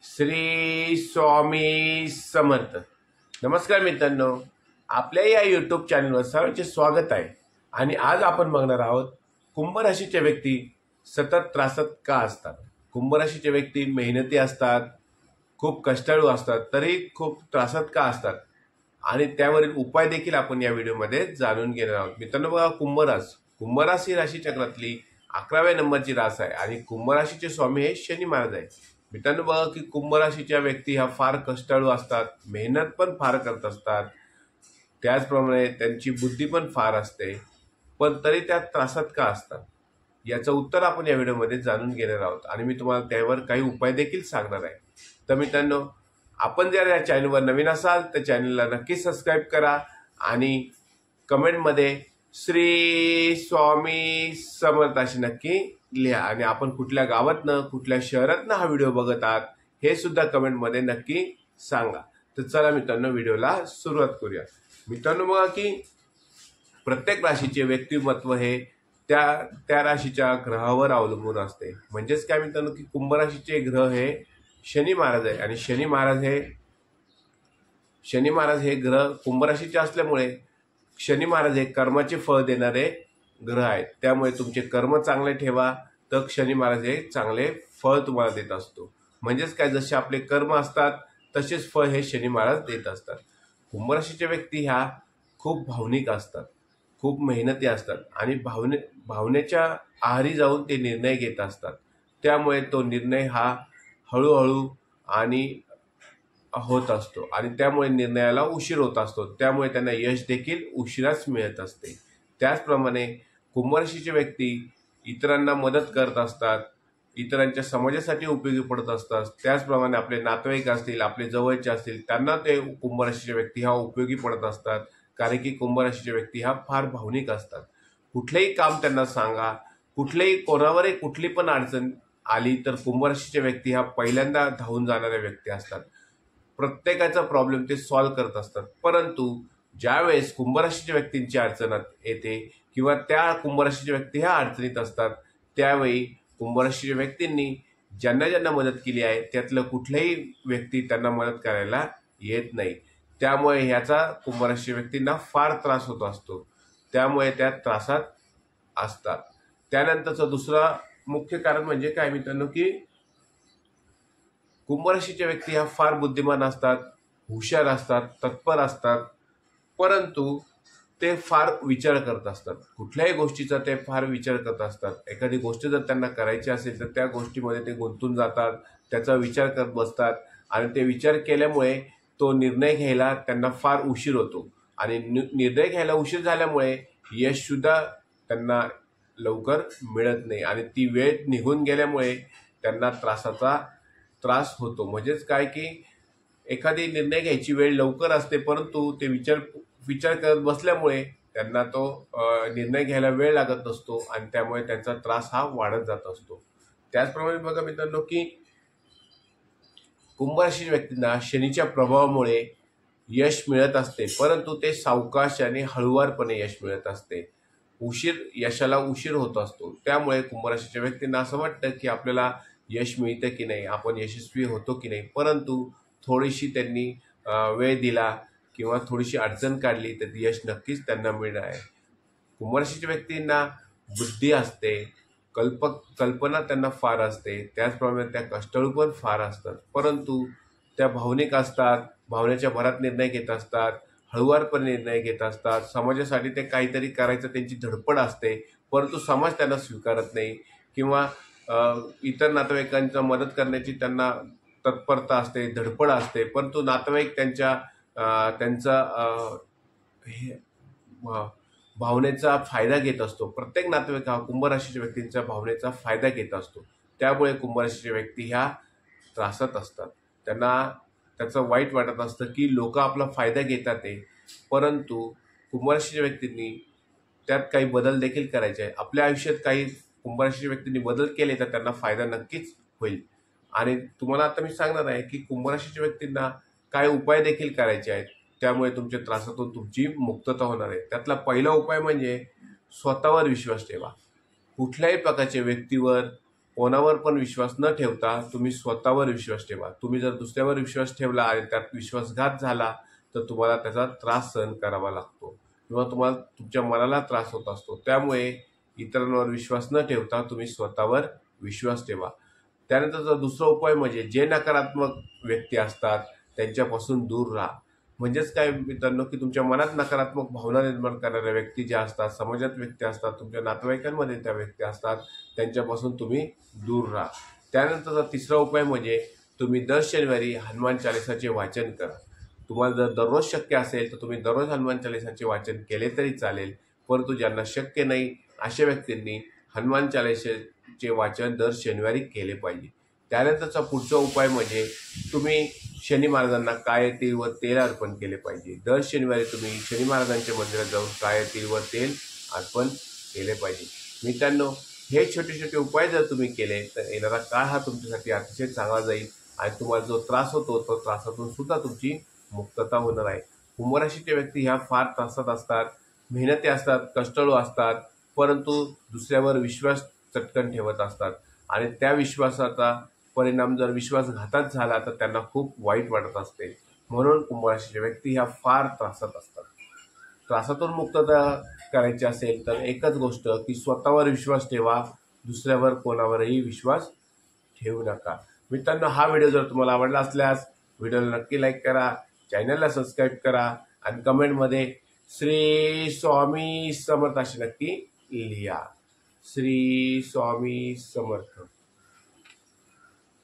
श्री स्वामी समर्थ। नमस्कार मित्रांनो, आपल्या या यूट्यूब चॅनलवर सर्वांचे स्वागत आहे। आणि आज आपण बघणार आहोत कुंभ राशीचे व्यक्ती सतत त्रासात का असतात। कुंभ राशीचे व्यक्ती मेहनती असतात, खूप कष्टाळू असतात, तरी खूप त्रासात का असतात आणि त्यावरील उपाय देखील आपण या व्हिडिओमध्ये जाणून घेणार आहोत। मित्रांनो बघा, कुंभ राशी राशीचक्रातली 11व्या नंबरची रास आहे आणि कुंभ राशीचे स्वामी हे शनी महाराज आहे। मित्रांनो बघा की कुंभ राशीच्या व्यक्ती ह्या फार कष्टाळू असतात, मेहनत पण फार करत असतात, त्याचप्रमाणे त्यांची बुद्धी पण फार असते, पण तरी त्या त्रासात का असतात याचं उत्तर आपण या व्हिडिओमध्ये जाणून घेणार आहोत आणि मी तुम्हाला त्यावर काही उपाय देखील सांगणार आहे। तर मित्रांनो, आपण जर या चॅनलवर नवीन असाल तर चॅनलला नक्की सबस्क्राईब करा आणि कमेंटमध्ये श्री स्वामी समर्थ अशी नक्की लिहा आणि आपण कुठल्या गावातनं कुठल्या शहरातनं हा व्हिडिओ बघत आहात हे सुद्धा कमेंटमध्ये नक्की सांगा। तर चला मित्रांनो, व्हिडिओला सुरुवात करूया। मित्रांनो बघा की प्रत्येक राशीचे व्यक्तिमत्व हे त्या राशीच्या ग्रहावर अवलंबून असते। म्हणजेच काय मित्रांनो की कुंभ राशीचे ग्रह हे शनी महाराज आहे आणि शनी महाराज हे ग्रह कुंभ राशीचे असल्यामुळे शनी महाराज हे कर्माचे फळ देणारे ग्रह आहेत। त्यामुळे तुमचे कर्म चांगले ठेवा तर शनी महाराज हे चांगले फळ तुम्हाला देत असतो। म्हणजेच काय, जसे आपले कर्म असतात तसेच फळ हे शनी महाराज देत असतात। कुंभ राशीचे व्यक्ती ह्या खूप भावनिक असतात, खूप मेहनती असतात आणि भावनेच्या आहारी जाऊन ते निर्णय घेत असतात। त्यामुळे तो निर्णय हा हळूहळू आणि होत असतो आणि त्यामुळे निर्णयाला उशीर होत असतो, त्यामुळे त्यांना यश देखील उशिराच मिळत असते। त्याचप्रमाणे कुंभ राशीचे व्यक्ती इतरांना मदत करत असतात, इतरांच्या समाजासाठी उपयोगी पडत असतात। त्याचप्रमाणे आपले नातेवाईक असतील, आपले जवळचे असतील, त्यांना ते कुंभ राशीचे व्यक्ती हा उपयोगी पडत असतात, कारण की कुंभ राशीचे व्यक्ती हा फार भावनिक असतात। कुठलेही काम त्यांना सांगा, कोणावरही कुठली पण अडचण आली तर कुंभ राशीचे व्यक्ती हा पहिल्यांदा धावून जाणाऱ्या व्यक्ती असतात। प्रत्येकाचा प्रॉब्लेम ते सॉल्व्ह करत असतात। परंतु ज्यावेळेस कुंभ राशीच्या व्यक्तींची अडचण येते किंवा त्या कुंभ राशीच्या व्यक्ती ह्या अडचणीत असतात, त्यावेळी कुंभ राशीच्या व्यक्तींनी ज्यांना मदत केली आहे त्यातलं कुठल्याही व्यक्ती त्यांना मदत करायला येत नाही। त्यामुळे ह्याचा कुंभ राशीच्या व्यक्तींना फार त्रास होत असतो, त्यामुळे त्या त्रासात असतात। त्यानंतरचं दुसरं मुख्य कारण म्हणजे काय मित्रांनो की कुंभ राशीचे व्यक्ती हा फार बुद्धिमान असतात, हुशार असतात, तत्पर असतात, परंतु ते फार विचार करत असतात। कुठल्याही गोष्टीचा ते फार विचार करत असतात। एखादी गोष्ट जर त्यांना करायची असेल तर त्या गोष्टीमध्ये ते गुंतून जातात, त्याचा विचार करत बसतात आणि ते विचार केल्यामुळे तो निर्णय घ्यायला त्यांना फार उशीर होतो आणि निर्णय घ्यायला उशीर झाल्यामुळे यश सुद्धा त्यांना लवकर मिळत नाही आणि ती वेळ निघून गेल्यामुळे त्यांना त्रास होतो। म्हणजेच काय की एखादी निर्णय घ्यायची वेळ लवकर असते, परंतु ते विचार करत बसल्यामुळे त्यांना तो निर्णय घ्यायला वेळ लागत नसतो आणि त्यामुळे त्यांचा त्रास हा वाढत जात असतो। त्याचप्रमाणे बघा मित्रांनो की कुंभ राशीच्या व्यक्तींना शनीच्या प्रभावामुळे यश मिळत असते, परंतु ते सावकाश आणि हळुवारपणे यश मिळत असते। यशाला उशीर होत असतो। त्यामुळे कुंभ राशीच्या व्यक्तींना असं वाटतं की आपल्याला यश मिळतं की नाही, आपण यशस्वी होतो की नाही, परंतु थोडीशी त्यांनी वेळ दिला किंवा थोडीशी अडचण काढली तर यश नक्कीच त्यांना मिळणार आहे। कुंभ राशीच्या व्यक्तींना बुद्धी असते, कल्पना त्यांना फार असते, त्याचप्रमाणे त्या कष्टाळू पण फार असतात, परंतु त्या भावनिक असतात, भावनेच्या भरात निर्णय घेत असतात, हळुवारपणे निर्णय घेत असतात। समाजासाठी ते काहीतरी करायचं त्यांची धडपड असते, परंतु समाज त्यांना स्वीकारत नाही किंवा इतर नातेवाईकांचा मदत करण्याची त्यांना तत्परता असते, धडपड असते, परंतु नातेवाईक त्यांचा भावनेचा फायदा घेत असतो। प्रत्येक नातेवाईक हा कुंभ राशीच्या व्यक्तींच्या भावनेचा फायदा घेत असतो, त्यामुळे कुंभ राशीच्या व्यक्ती ह्या त्रासात असतात। त्यांना त्याचं वाईट वाटत असतं की लोक आपला फायदा घेतात आहे, परंतु कुंभ राशीच्या व्यक्तींनी त्यात काही बदल देखील करायचे आहे। आपल्या आयुष्यात काही कुंभ राशीच्या व्यक्तींनी बदल केले तर त्यांना फायदा नक्कीच होईल आणि तुम्हाला आता मी सांगणार आहे की कुंभ राशीच्या व्यक्तींना काय उपाय देखील करायचे आहेत, त्यामुळे तुमच्या त्रासातून तुमची मुक्तता होणार आहे। त्यातला पहिला उपाय म्हणजे स्वतःवर विश्वास ठेवा। कुठल्याही प्रकारच्या व्यक्तीवर, कोणावर पण विश्वास न ठेवता तुम्ही स्वतःवर विश्वास ठेवा. तुम्ही जर दुसऱ्यावर विश्वास ठेवला आणि त्यात विश्वासघात झाला तर तुम्हाला त्याचा त्रास सहन करावा लागतो किंवा तुम्हाला तुमच्या मनाला त्रास होत असतो. त्यामुळे इतरांवर विश्वास न ठेवता तुम्ही स्वतःवर विश्वास ठेवा. त्यानंतरचा दुसरा उपाय म्हणजे जे नकारात्मक व्यक्ती असतात त्यांच्यापासून दूर राहा. म्हणजेच काय मित्रांनो, की तुमच्या मनात नकारात्मक भावना निर्माण करणाऱ्या व्यक्ती ज्या असतात, समाजात व्यक्ती असतात, तुमच्या नातेवाईकांमध्ये त्या व्यक्ती असतात, त्यांच्यापासून तुम्ही दूर राहा. त्यानंतरचा तिसरा उपाय म्हणजे तुम्ही दर शनिवारी हनुमान चालिसाचे वाचन करा. तुम्हाला जर दररोज शक्य असेल तर तुम्ही दररोज हनुमान चालिसाचे वाचन केले तरी चालेल, परंतु ज्यांना शक्य नाही अशा व्यक्तींनी हनुमान चालिसाचे वाचन दर शनिवारी केले पाहिजे. त्यानंतरचा पुढचा उपाय म्हणजे तुम्ही शनी महाराजांना काळे तीळ व तेल अर्पण केले पाहिजे. दर शनिवारी तुम्ही शनी महाराजांच्या मंदिरात जाऊन काळे तीळ व तेल अर्पण केले पाहिजे. मित्रांनो, हे छोटे छोटे उपाय जर तुम्ही केले तर येणारा काळ हा तुमच्यासाठी अतिशय चांगला जाईल आणि तुम्हाला जो त्रास होतो तो त्रासातून सुद्धा तुमची मुक्तता होणार आहे. कुंभ राशीचे व्यक्ती ह्या फार त्रासात असतात, मेहनती असतात, कष्टाळू असतात, परंतु दुसऱ्यावर विश्वास चटकन ठेवत असतात आणि त्या विश्वासाचा परिणाम जर विश्वासघातात झाला तर त्यांना खूप वाईट वाटत असते. म्हणून कुंभ राशीचे व्यक्ती ह्या फार त्रासात असतात. त्रासातून मुक्तता करायची असेल तर एकच गोष्ट की स्वतःवर विश्वास ठेवा, दुसऱ्यावर कोणावरही विश्वास ठेवू नका. मित्रांनो, हा व्हिडिओ जर तुम्हाला आवडला असल्यास व्हिडिओला नक्की लाईक करा, चॅनलला सबस्क्राईब करा आणि कमेंटमध्ये श्री स्वामी समर्थ अशी नक्की लिहा. श्री स्वामी समर्थ.